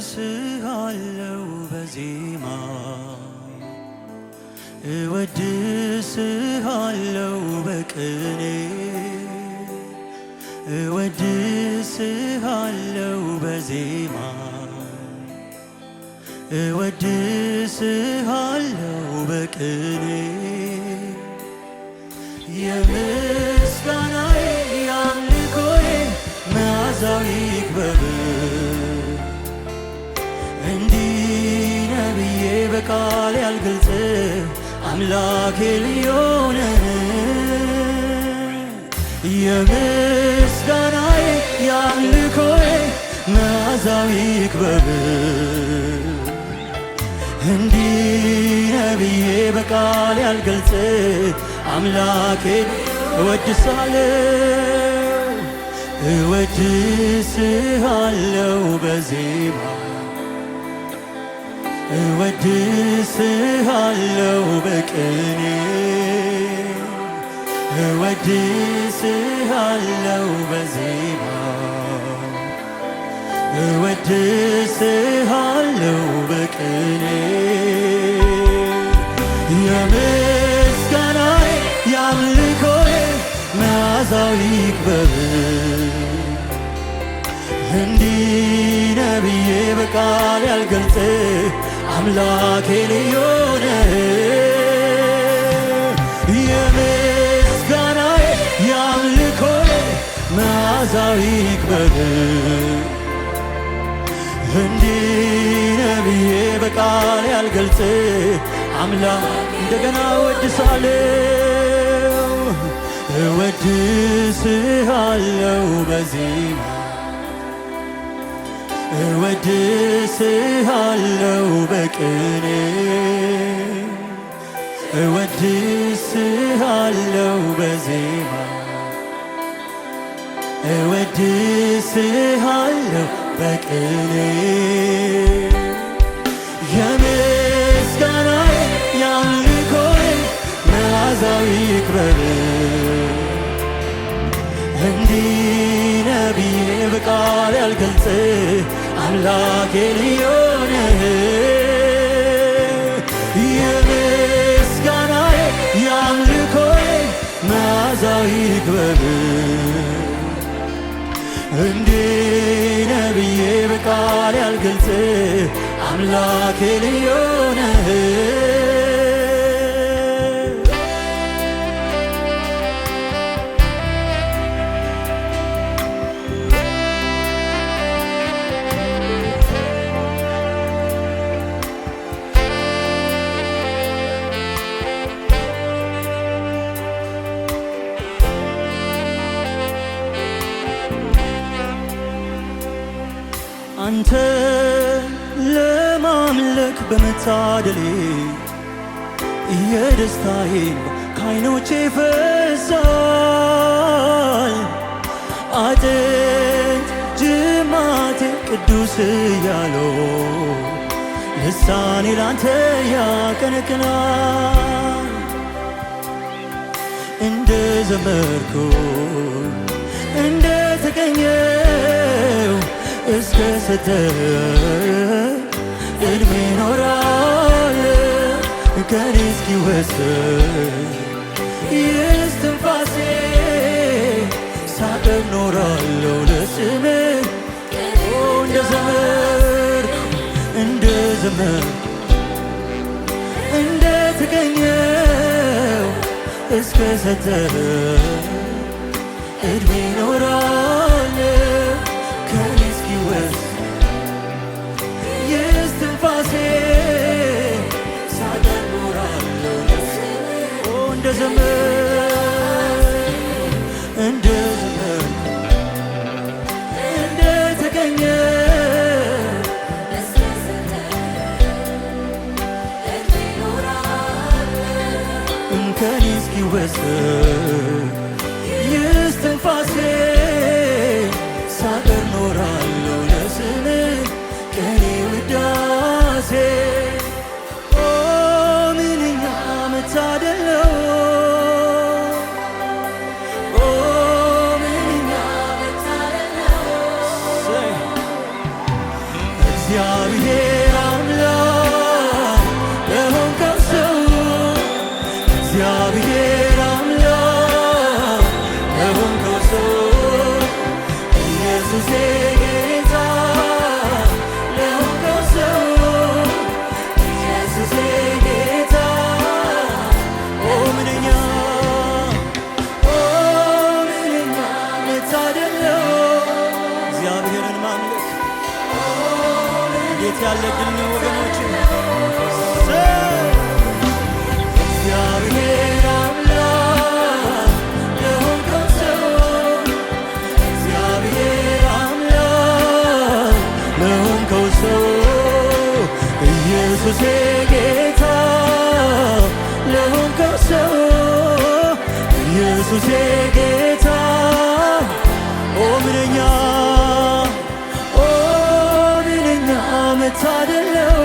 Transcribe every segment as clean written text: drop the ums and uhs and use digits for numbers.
እወድስሃለው በዜማ እወድስሃለው በቅኔ እወድስሃለው በዜማ እወድስሃለው በቅኔ የምስጋናዬ የአምልኮዬ መዓዛው ይክበብ እንዲህ ነው ብዬ በቃል ያልገልጽ አምላኬ ልዩ ነህ የምስጋናዬ የአምልኮዬ መዓዛው ይክበብ እንዲህ ነው ብዬ በቃል ያልገልጽ አምላኬ እወድስሃለው በዜማ እወድስሃለው በቅኔ እወድስሃለው በዜማ እወድስሃለው በቅኔ የምስጋናዬ የአምልኮዬ መዓዛው ይክበብ እንዲህ ነው ብዬ በቃል ያልገልጽ አምላኬ ልዩ ነህ የምስጋናዬ የአምልኮዬ መዓዛው ይክበብ እንዲህ ነው ብዬ በቃል ያልገልጽ አምላክ እንደገና እወድስሃለው በዜማ እወድስሃለው በቅኔ እወድስሃለው በዜማ እወድስሃለው በቅኔ የምስጋናዬ የአምልኮዬ መዓዛው ይክበብ እንዲህ ነው ብዬ በቃል ያልገልጽ አምላኬ ልዩ ነህ የምስጋናዬ የአምልኮዬ መዓዛው ይክበብ እንዲህ ነው ብዬ በቃል ያልገልጽ አምላኬ ልዩ ነህ አንተ ለማምለክ በመታደሌ የደስታዬን ከዓይኖቼ ፈሷል አጥንት ጅማቴ ቅዱስ እያለው ልሳኔ ላንተ ያቀነቅናል እንደ ዘመርኩ እንደ ተገኘው እስከ ሰጠኝ ዕድሜ ኖራለሁ ከኔ እስኪወሰን የስትንፋሴ ሳቀብ ኖራለሁ ለስምህ እንደ ዘመርኩ እንደ ተገኘው እስከ ሰጠኝ ዕድሜ ኖራለሁ ከኔ የስትንፋሴ ሳቀብ ኖራለሁ እንደ ዘመርኩ እንደ ተገኘው ከኔ እስኪወሰን የስትንፋሴ ሳቀብ ኖራለሁ ለስምህ ቀኔ ውዳሴ ምንኛ መታደል ነው እግዚአብሔር አምላክ ለሆንከው ሰው ኢየሱስ ጌታ ለሆንከው ሰው ኢየሱስ ጌታ ምንኛ መታደል ነው እግዚአብሔርን ማምለክ። እንዴት ያለ ድል ነው ወገኖች! እግዚአብሔር አምላክ ለሆንከው ሰው እግዚአብሔር አምላክ ለሆንከው ሰው ኢየሱስ ጌታ ለሆንከው ሰው ኢየሱስ ጌታ ምንኛ መታደል ነው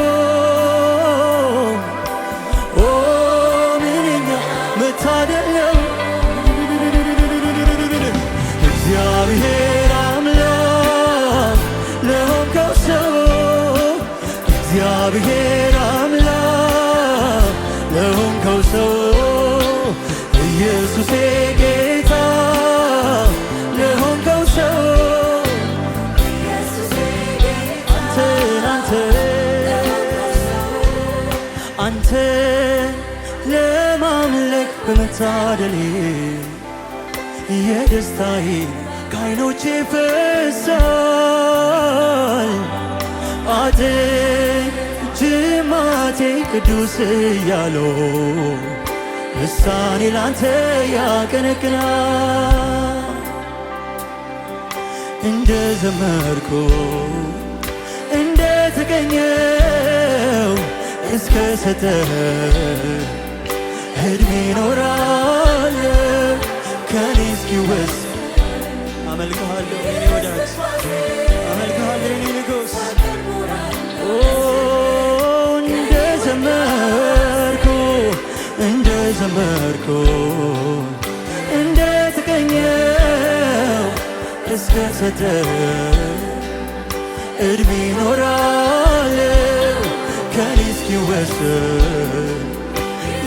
ምንኛ መታደል ነው እግዚአብሔር አምላክ ለሆንከው ሰው እግዚአብሔር አምላክ ለሆንከው ሰው ኢየሱስ ጌታ ለሆንከው ሰው አንተ ለማምለክ በመታደሌ የደስታዬ ከዓይኖቼ ፈሷል። አጥንቴ ጅማቴ ቅዱስ እያለው ልሳኔ ላንተ ያቀነቅናል። እንደ ዘመርኩ እንደ ተገኘው እስከ ሰጠህ ዕድሜ ኖራለሁ ከኔ እስኪወሰድ አመልክሃለሁ የኔ ወዳጅ አመልክሃለሁ የኔ ንጉሥ እንደ ዘመርኩ እንደ ተገኘው እስከ ሰጠህ ዕድሜ ኖራለሁ ከኔ እስኪወሰድ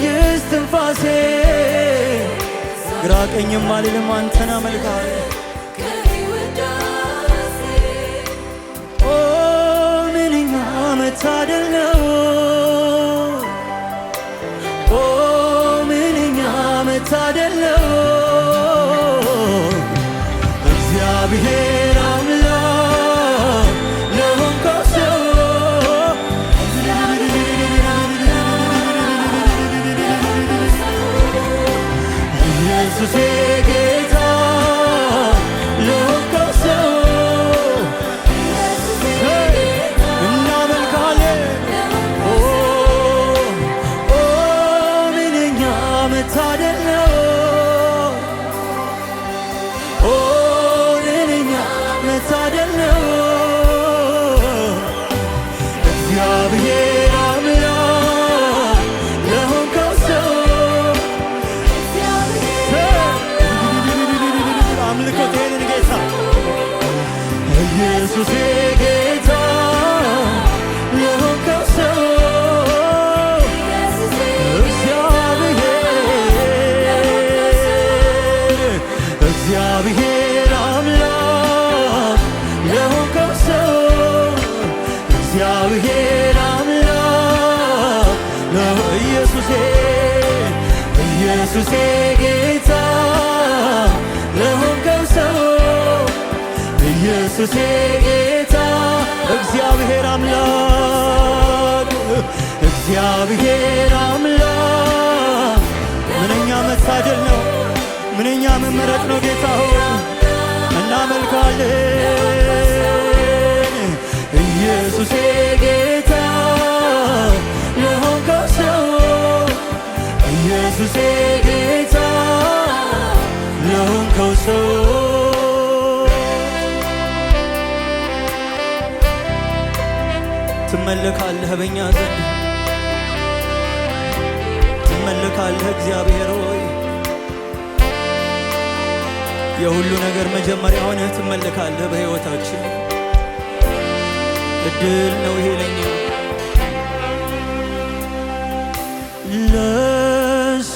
የስትንፋሴ ግራ ቀኝም አልልም አንተን አመልክሃለሁ። ምንኛ መታደል ነው ምንኛ መታደል ነው እግዚአብሔር አምላክ ለሆንከው ሰው ኢየሱስ ጌታ ለሆንከው ሰው እናመልካለን። ምንኛ መታደል ነው ምንኛ መታደል ነው እግዚአብሔር አምላክ ለሆንከው ሰው አምልኮት ይሄንን ጌታ ኢየሱስ ጌታ ለሆንከው ሰው እግዚአብሔር አምላክ ለሆንከው ሰው እግዚአብሔር አምላክ ኢየሱስ ጌታ ለሆንከው ሰው ኢየሱስ ጌታ እግዚአብሔር አምላክ እግዚአብሔር አምላክ ምንኛ መታደል ነው ምንኛ መመረጥ ነው ጌታ ሆይ እናመልካለን። ኢየሱስ ጌታ ለሆንከው ሰው ኢየሱስ ጌታ ለሆንከው ሰው ትመለካለህ በእኛ ዘንድ ትመለካለህ እግዚአብሔር ሆይ የሁሉ ነገር መጀመሪያ ሆነህ ትመለካለህ በሕይወታችን እድል ነው ይሄ ለኛ ለሱ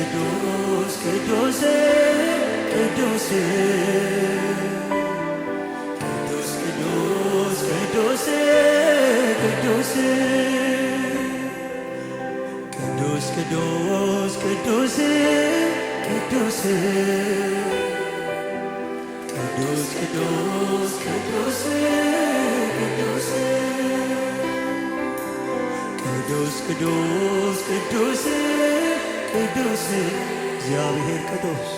ቅዱስ ቅዱስ ቅዱስ ቅዱስ ቅዱስ ቅዱስ ቅዱስ ቅዱስ ቅዱስ ቅዱስ ቅዱስ ቅዱስ ቅዱስ ቅዱስ ቅዱስ ቅዱስ ቅዱስ ቅዱስ እግዚአብሔር ቅዱስ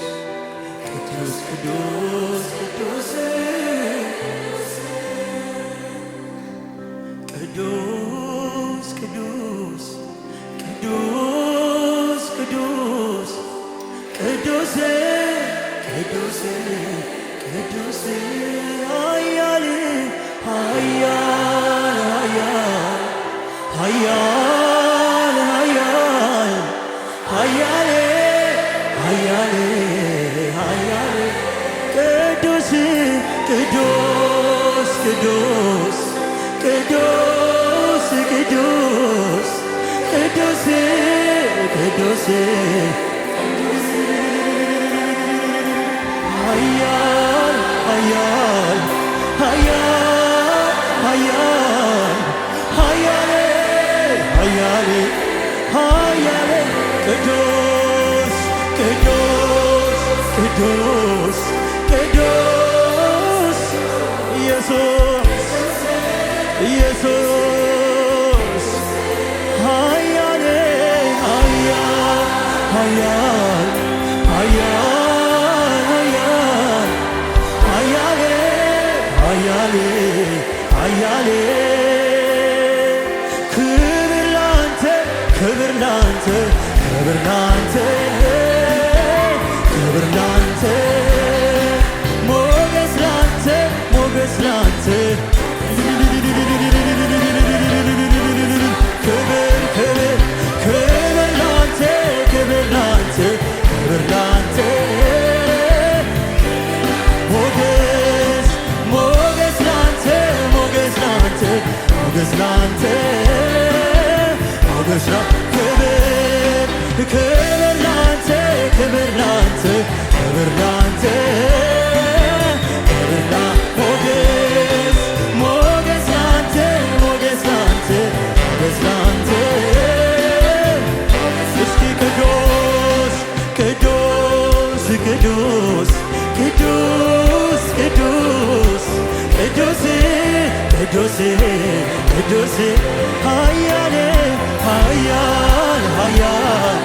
ቅዱስ ቅዱስ ቅዱስ ቅዱስ ቅዱስ ቅዱስ ቅዱስ ቅዱስ ቅዱስ ቅዱስ ኃያል ኃያል ኃያል ኃያል ኃያል ኃያል ኃያል ቅዱስ ቅዱስ ቅዱስ ቅዱስ ቅዱስ ቅዱስ ቅዱስ ኃያል ኃያል ኃያል ኃያል ኃያል ኃያል ኃያል ቅዱስ ቅዱስ ቅዱስ ቅዱስ ኢየሱስ ኢየሱስ ኃያል ኃያል ኃያል ኃያል ኃያል ኃያል ኃያል ክብር ላንተ ክብር ላንተ ክብር ላንተ ክብር ላንተ ሞገስ ላንተ ሞገስ ላንተ ክብር ክብር ክብር ላንተ ክብር ላንተ ክብር ላንተ ሞገስ ሞገስ ላንተ ሞገስ ላንተ ሞገስ ላንተ ሞገስ ክብር ክብር ላንተ ክብር ላንተ ክብር ላንተ ክብር ላንተ ሞገስ ሞገስ ላንተ ሞገስ ላንተ ሞገስ ላንተ እስኪ ቅዱስ ቅዱስ ቅዱስ ቅዱስ ቅዱስ ቅዱስ ቅዱስ ቅዱስ ኃያል ኃያል ኃያል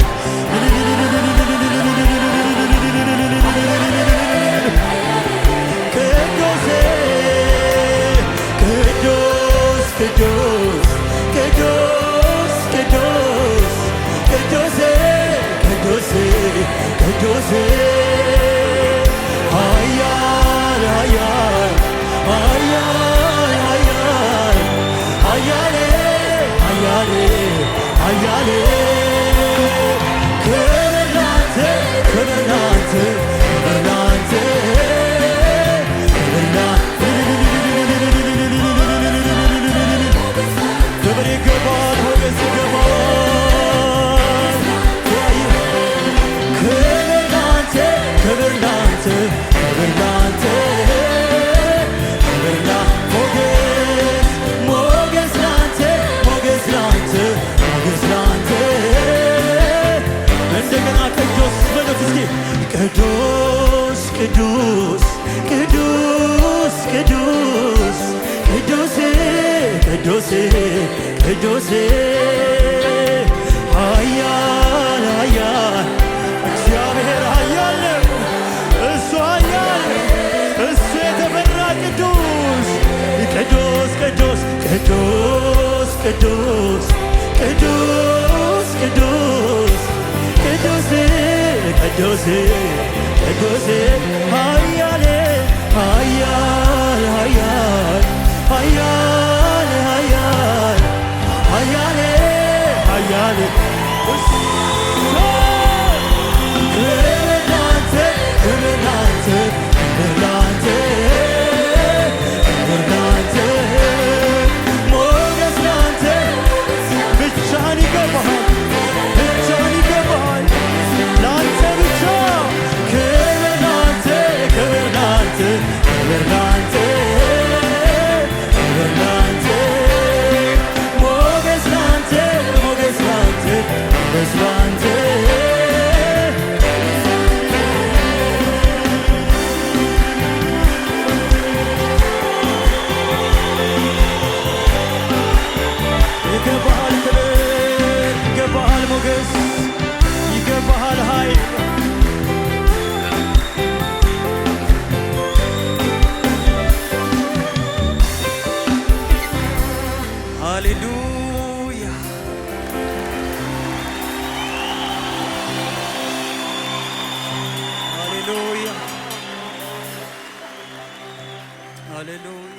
ቅዱስ ቅዱስ ቅዱስ ቅዱስ ቅዱስ ቅዱስ ቅዱስ ቅዱስ ኃያል ኃያል ኃያል ኃያል ኃያል ኃያል ኃያል ክብር ላንተ ክብር ላንተ ክብር ላንተ ክብር ይገባል ሞገስ ይገባል ክብር ላንተ ክብር ላንተ ክብር ላንተ ክብር ላንተ ሞገስ ሞገስ ላንተ ሞገስ ላንተ ሞገስ ላንተ እንደገና ቅዱስ በሉት እስኪ ቅዱስ ቅዱስ ቅዱስ ቅዱስ ቅዱስ ቅዱስ ቅዱስ ኃያል ኃያል እግዚአብሔር ኃያል እሱ ኃያል እሱ የተፈራ ቅዱስ ቅዱስ ቅዱስ ቅዱስ ቅዱስ ቅዱስ ቅዱስ ቅዱስ ቅዱስ ቅዱስ ኃያል ኃያል ኃያል ኃያል ኃያል ኃያል ኃያል ክብር ላንተ ክብር ላንተ ክብር ላንተ ክብር ላንተ ሞገስ ላንተ ብቻህን ይገባሃል ብቻህን ይገባሃል ሞገስ ይገባሃል ኃይል ሃሌሉያ ሃሌሉያ ሃሌሉያ